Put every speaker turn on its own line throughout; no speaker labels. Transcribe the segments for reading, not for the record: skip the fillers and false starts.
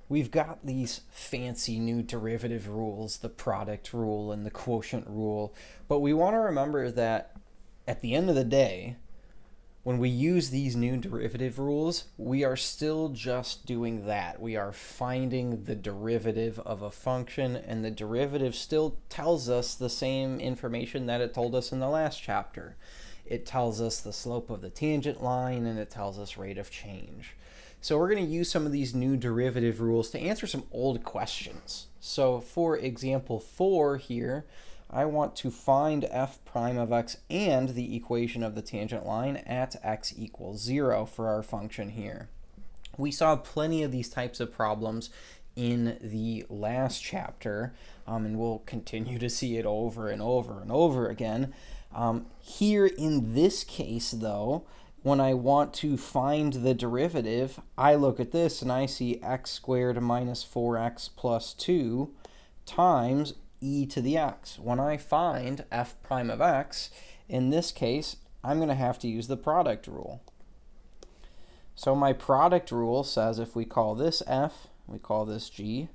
We've got these fancy new derivative rules, the product rule and the quotient rule, but we want to remember that at the end of the day, when we use these new derivative rules, we are still just doing that. We are finding the derivative of a function, and the derivative still tells us the same information that it told us in the last chapter. It tells us the slope of the tangent line, and it tells us rate of change. So we're going to use some of these new derivative rules to answer some old questions. So for example 4 here, I want to find f prime of x and the equation of the tangent line at x equals 0 for our function here. We saw plenty of these types of problems in the last chapter, and we'll continue to see it over and over and over again. Here in this case, though, when I want to find the derivative, I look at this and I see x squared minus 4x plus 2 times e to the x. When I find f prime of x, in this case, I'm going to have to use the product rule. So my product rule says if we call this f, we call this g,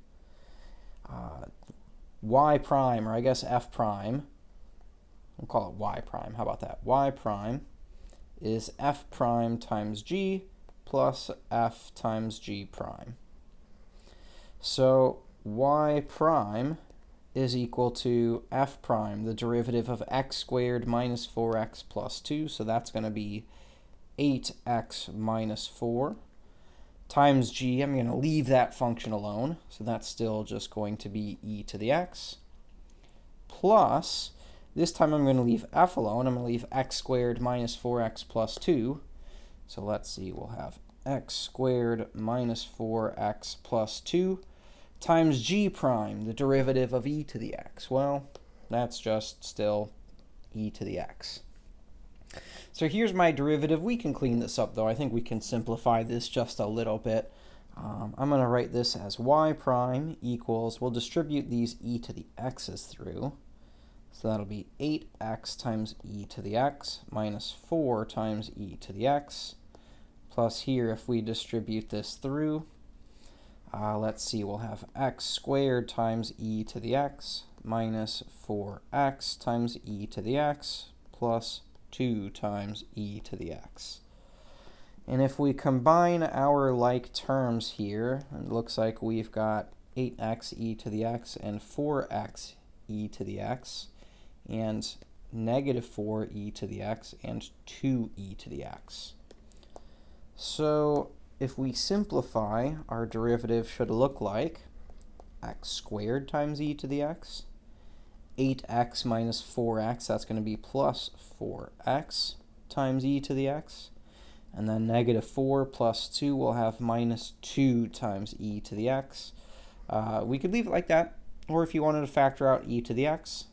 y prime, or I guess f prime, we'll call it y prime. How about that? Y prime is f prime times g plus f times g prime. So y prime is equal to f prime, the derivative of x squared minus 4x plus 2, so that's going to be 8x minus 4, times g. I'm going to leave that function alone, so that's still just going to be e to the x, plus, this time I'm going to leave f alone. I'm going to leave x squared minus 4x plus 2. So let's see, we'll have x squared minus 4x plus 2 times g prime, the derivative of e to the x. Well, that's just still e to the x. So here's my derivative. We can clean this up, though. I think we can simplify this just a little bit. I'm going to write this as y prime equals, we'll distribute these e to the x's through. So that'll be 8x times e to the x minus 4 times e to the x. Plus here, if we distribute this through, let's see, we'll have x squared times e to the x minus 4x times e to the x plus 2 times e to the x. And if we combine our like terms here, it looks like we've got 8x e to the x and 4x e to the x, and negative 4e to the x and 2e to the x. So if we simplify, our derivative should look like x squared times e to the x, 8x minus 4x, that's going to be plus 4x times e to the x, and then negative 4 plus 2 will have minus 2 times e to the x. We could leave it like that, or if you wanted to factor out e to the x,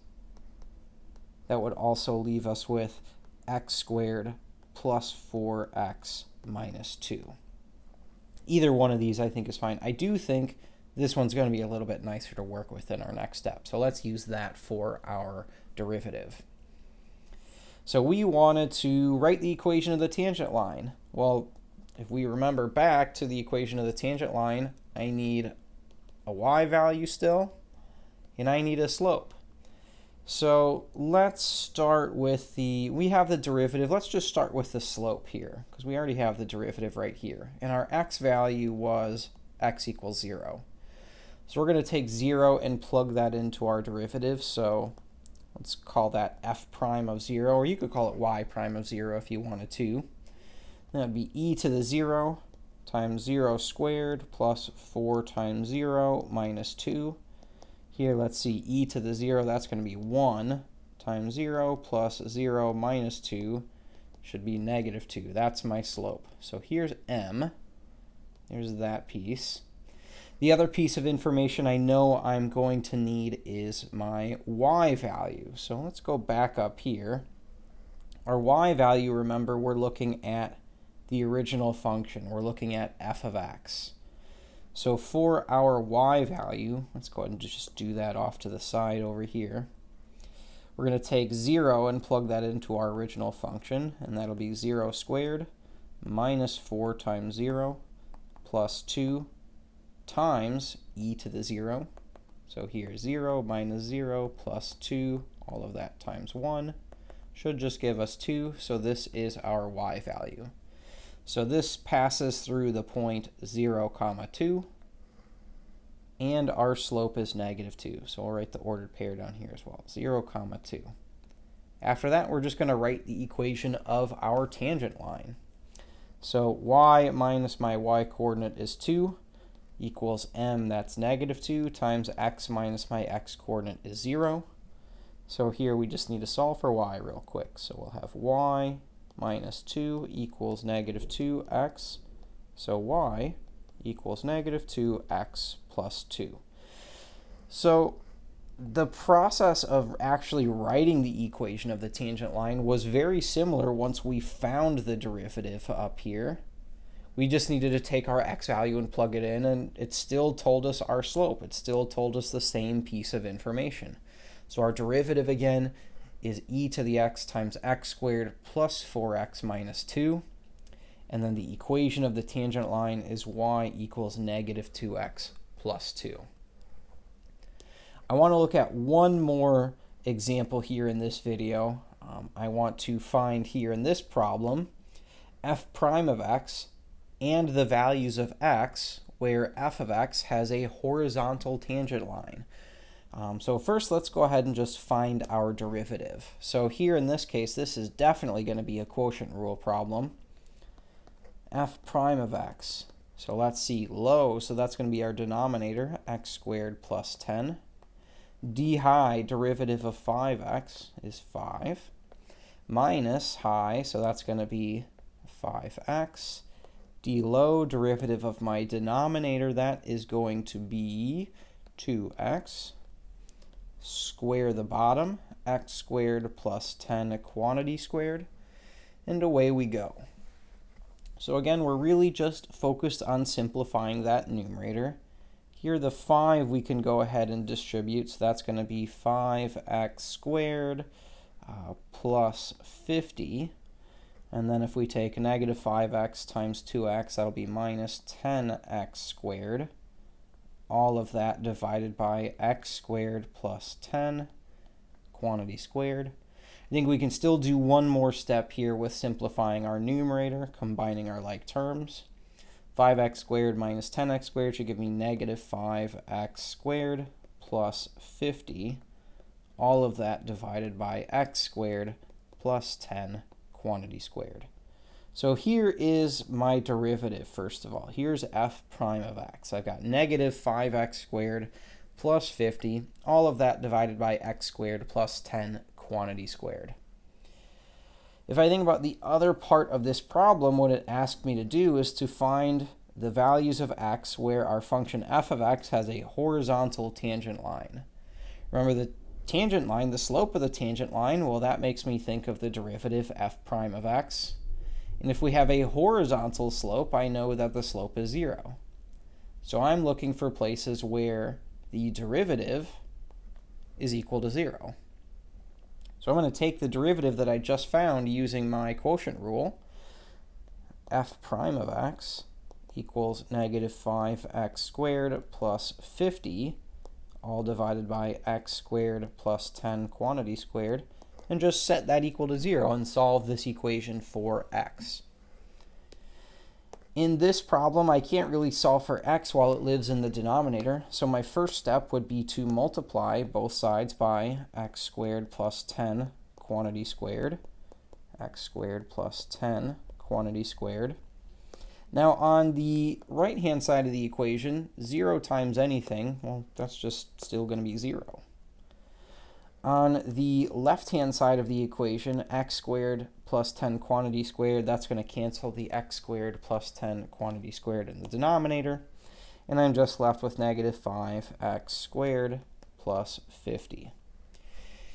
that would also leave us with x squared plus 4x minus 2. Either one of these I think is fine. I do think this one's going to be a little bit nicer to work with in our next step. So let's use that for our derivative. So we wanted to write the equation of the tangent line. Well, if we remember back to the equation of the tangent line, I need a y value still, and I need a slope. So let's start with we have the derivative. Let's just start with the slope here, because we already have the derivative right here. And our x value was x equals 0. So we're going to take 0 and plug that into our derivative. So let's call that f prime of 0, or you could call it y prime of 0 if you wanted to. That would be e to the 0 times 0 squared plus 4 times 0 minus 2. Here, let's see, e to the 0, that's going to be 1 times 0 plus 0 minus 2 should be negative 2. That's my slope. So here's m. There's that piece. The other piece of information I know I'm going to need is my y value. So let's go back up here. Our y value, remember, we're looking at the original function. We're looking at f of x. So for our y value, let's go ahead and just do that off to the side over here. We're going to take 0 and plug that into our original function, and that'll be 0 squared minus 4 times 0 plus 2 times e to the 0. So here 0 minus 0 plus 2, all of that times 1, should just give us 2. So this is our y value. So this passes through the point 0, 2, and our slope is -2. So we'll write the ordered pair down here as well, 0, 2. After that, we're just going to write the equation of our tangent line. So y minus my y coordinate is 2 equals m, that's -2, times x minus my x coordinate is 0. So here we just need to solve for y real quick. So we'll have y minus 2 equals -2x. So y equals -2x plus 2. So the process of actually writing the equation of the tangent line was very similar once we found the derivative up here. We just needed to take our x value and plug it in, and it still told us our slope. It still told us the same piece of information. So our derivative again is e to the x times x squared plus 4x minus 2. And then the equation of the tangent line is y equals -2x plus 2. I want to look at one more example here in this video. I want to find here in this problem f prime of x and the values of x where f of x has a horizontal tangent line. So first, let's go ahead and just find our derivative. So here in this case, this is definitely going to be a quotient rule problem. F prime of x. So let's see, low, so that's going to be our denominator, x squared plus 10. D high, derivative of 5x is 5. Minus high, so that's going to be 5x. D low, derivative of my denominator, that is going to be 2x. Square the bottom, x squared plus 10 quantity squared, and away we go. So again, we're really just focused on simplifying that numerator. Here the 5 we can go ahead and distribute, so that's going to be 5x squared plus 50. And then if we take negative 5x times 2x, that'll be minus 10x squared. All of that divided by x squared plus 10, quantity squared. I think we can still do one more step here with simplifying our numerator, combining our like terms. 5x squared minus 10x squared should give me negative 5x squared plus 50. All of that divided by x squared plus 10 quantity squared. So here is my derivative, first of all. Here's f prime of x. I've got negative 5x squared plus 50. All of that divided by x squared plus 10 quantity squared. If I think about the other part of this problem, what it asked me to do is to find the values of x where our function f of x has a horizontal tangent line. Remember the tangent line, the slope of the tangent line, well, that makes me think of the derivative f prime of x. And if we have a horizontal slope, I know that the slope is 0. So I'm looking for places where the derivative is equal to 0. So I'm going to take the derivative that I just found using my quotient rule. F prime of x equals negative 5x squared plus 50, all divided by x squared plus 10 quantity squared, and just set that equal to 0 and solve this equation for x. In this problem, I can't really solve for x while it lives in the denominator, so my first step would be to multiply both sides by x squared plus 10 quantity squared, x squared plus 10 quantity squared. Now on the right-hand side of the equation, 0 times anything, well, that's just still going to be 0. On the left-hand side of the equation, x squared plus 10 quantity squared, that's going to cancel the x squared plus 10 quantity squared in the denominator. And I'm just left with negative 5x squared plus 50.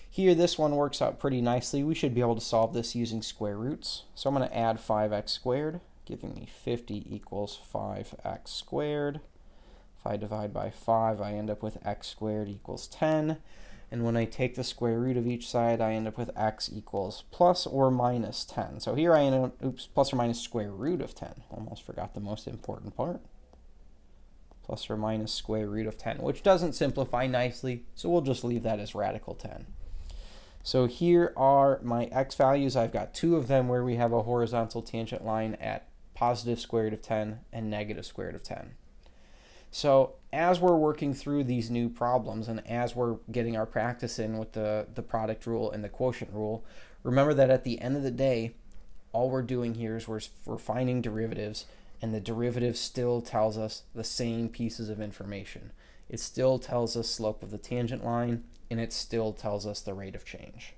Here, this one works out pretty nicely. We should be able to solve this using square roots. So I'm going to add 5x squared, giving me 50 equals 5x squared. If I divide by 5, I end up with x squared equals 10. And when I take the square root of each side, I end up with x equals plus or minus 10. So here I end up, plus or minus square root of 10. Almost forgot the most important part. plus or minus square root of 10, which doesn't simplify nicely, so we'll just leave that as radical 10. So here are my x values. I've got two of them where we have a horizontal tangent line at positive square root of 10 and negative square root of 10. So as we're working through these new problems and as we're getting our practice in with the product rule and the quotient rule, remember that at the end of the day, all we're doing here is we're finding derivatives, and the derivative still tells us the same pieces of information. It still tells us slope of the tangent line, and it still tells us the rate of change.